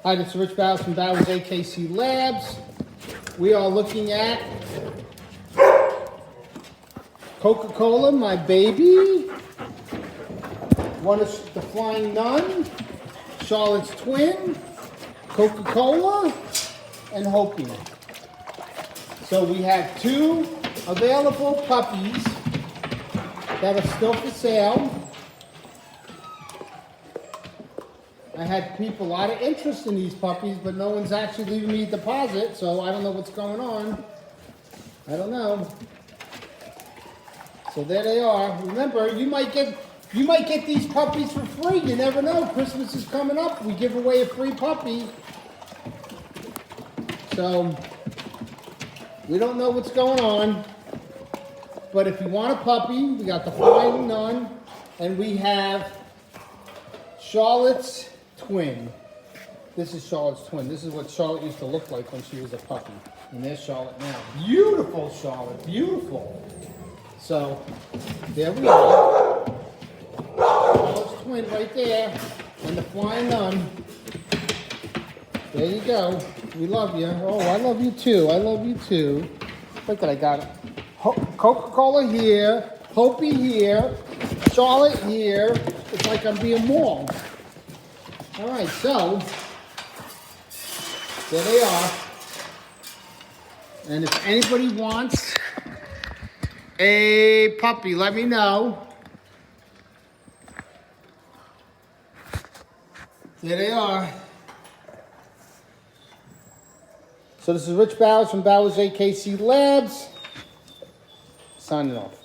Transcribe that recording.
Hi, this is Rich Bowers from Bowers AKC Labs. We are looking at Coca-Cola, my baby. One is the Flying Nun, Charlotte's Twin, Coca-Cola, and Hopi. So we have two available puppies that are still for sale. I had people, a lot of interest in these puppies, but no one's actually leaving me a deposit, so I don't know what's going on. I don't know. So there they are. Remember, you might get these puppies for free. You never know. Christmas is coming up. We give away a free puppy. So we don't know what's going on. But if you want a puppy, we got the Flying Nun, and we have Charlotte's Twin. This is Charlotte's Twin. This is what Charlotte used to look like when she was a puppy. And there's Charlotte now. Beautiful Charlotte, beautiful. So, there we are. Charlotte's Twin right there. And the Flying Nun. There you go. We love you. Oh, I love you too. I love you too. Look at I got it. Coca-Cola here. Hopi here. Charlotte here. It's like I'm being mauled. All right, so there they are. And if anybody wants a puppy, let me know. There they are. So this is Rich Bowers from Bowers AKC Labs. Signing off.